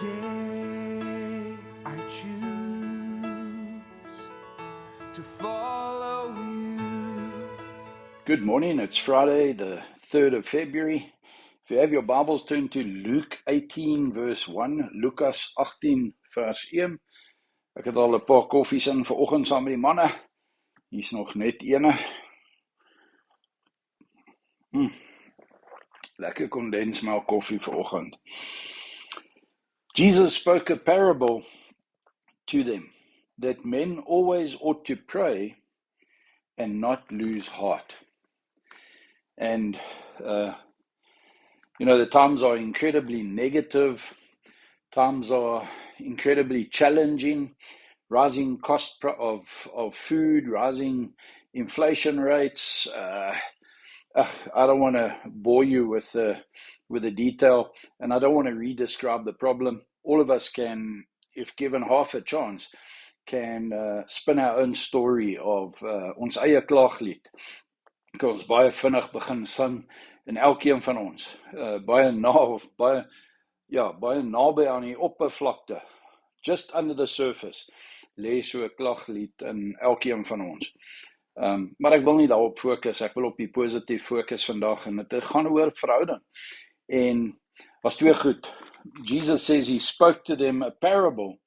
Today I choose to follow you. Good morning, it's Friday the 3rd of February. If you have your Bibles, turn to Luke 18 verse 1, Lukas 18 vers 1. Ek het al 'n paar koffies in vanoggend saam met die manne. Hier's nog net ene. Lekker kondensmelk koffie vanoggend. Jesus spoke a parable to them that men always ought to pray and not lose heart. And the times are incredibly negative. Times are incredibly challenging. Rising cost of food, rising inflation rates. I don't want to bore you with the detail, and I don't want to re-describe the problem. All of us can, if given half a chance, can spin our own story of ons eie klaaglied. Ons baie vinnig begin sing in elkeen van ons, baie naby aan die oppervlakte, just under the surface, lê so 'n klaaglied in elkeen van ons. Maar ek wil nie daarop fokus, ek wil op die positief fokus vandag, en dit gaan oor verhouding. En was twee goed. Jesus says he spoke to them a parable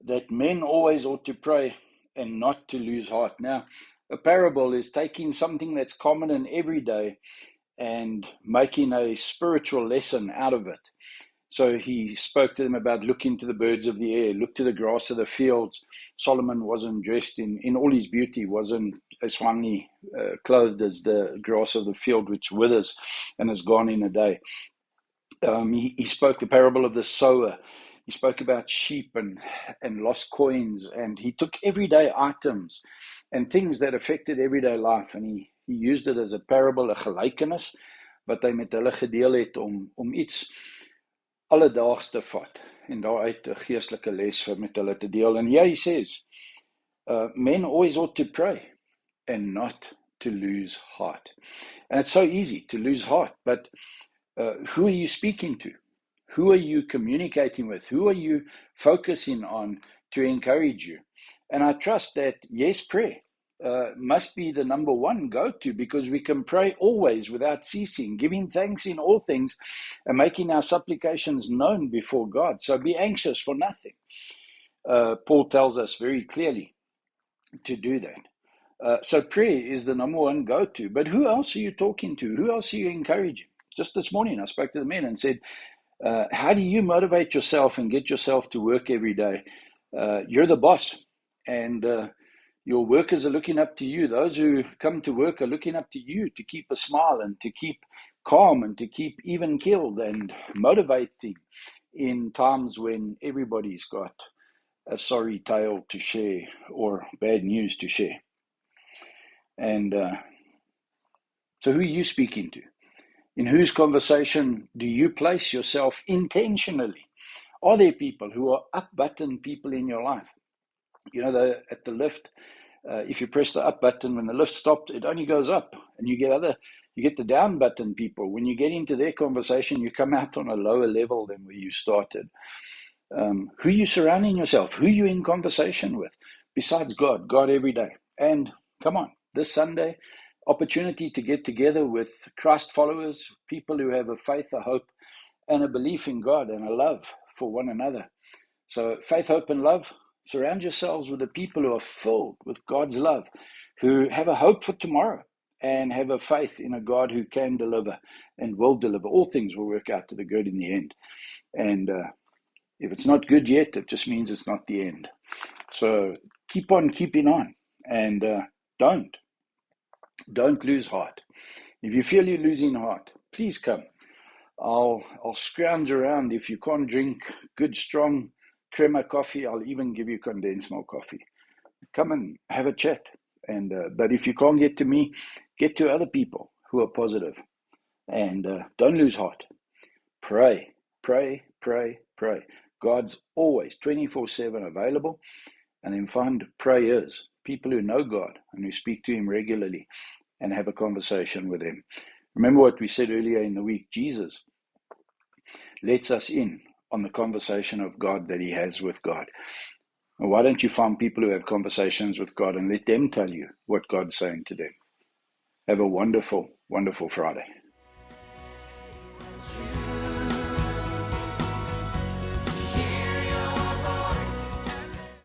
that men always ought to pray and not to lose heart. Now, a parable is taking something that's common in every day and making a spiritual lesson out of it. So he spoke to them about look into the birds of the air, look to the grass of the fields. Solomon wasn't dressed in all his beauty, wasn't as finely clothed as the grass of the field, which withers and is gone in a day. He spoke the parable of the sower. He spoke about sheep and lost coins, and he took everyday items and things that affected everyday life, and he used it as a parable, 'n gelykenis, wat hy met hulle gedeel het om iets alledaags te vat en daaruit 'n geestelike les met hulle te deel. And he says, men always ought to pray and not to lose heart. And it's so easy to lose heart, but who are you speaking to? Who are you communicating with? Who are you focusing on to encourage you? And I trust that, yes, prayer must be the number one go-to, because we can pray always without ceasing, giving thanks in all things and making our supplications known before God. So be anxious for nothing. Paul tells us very clearly to do that. So prayer is the number one go-to. But who else are you talking to? Who else are you encouraging? Just this morning, I spoke to the men and said, how do you motivate yourself and get yourself to work every day? You're the boss, and your workers are looking up to you. Those who come to work are looking up to you to keep a smile and to keep calm and to keep even-keeled and motivating in times when everybody's got a sorry tale to share or bad news to share. And so who are you speaking to? In whose conversation do you place yourself intentionally? Are there people who are up-button people in your life? At the lift, if you press the up button, when the lift stopped, it only goes up, and you get the down button people. When you get into their conversation, you come out on a lower level than where you started. Who are you surrounding yourself? Who are you in conversation with? Besides God every day. And come on, this Sunday, opportunity to get together with Christ followers, people who have a faith, a hope, and a belief in God and a love for one another. So faith, hope, and love. Surround yourselves with the people who are filled with God's love, who have a hope for tomorrow and have a faith in a God who can deliver and will deliver. All things will work out to the good in the end. And if it's not good yet, it just means it's not the end. So keep on keeping on, and don't lose heart. If you feel you're losing heart, please come. I'll scrounge around. If you can't drink good, strong crema coffee, I'll even give you condensed milk coffee. Come and have a chat. And but if you can't get to me, get to other people who are positive. And don't lose heart. Pray, pray, pray, pray. God's always 24/7 available. And then find prayers, people who know God and who speak to him regularly, and have a conversation with him. Remember what we said earlier in the week. Jesus lets us in on the conversation of God that he has with God. And why don't you find people who have conversations with God and let them tell you what God's saying to them? Have a wonderful, wonderful Friday.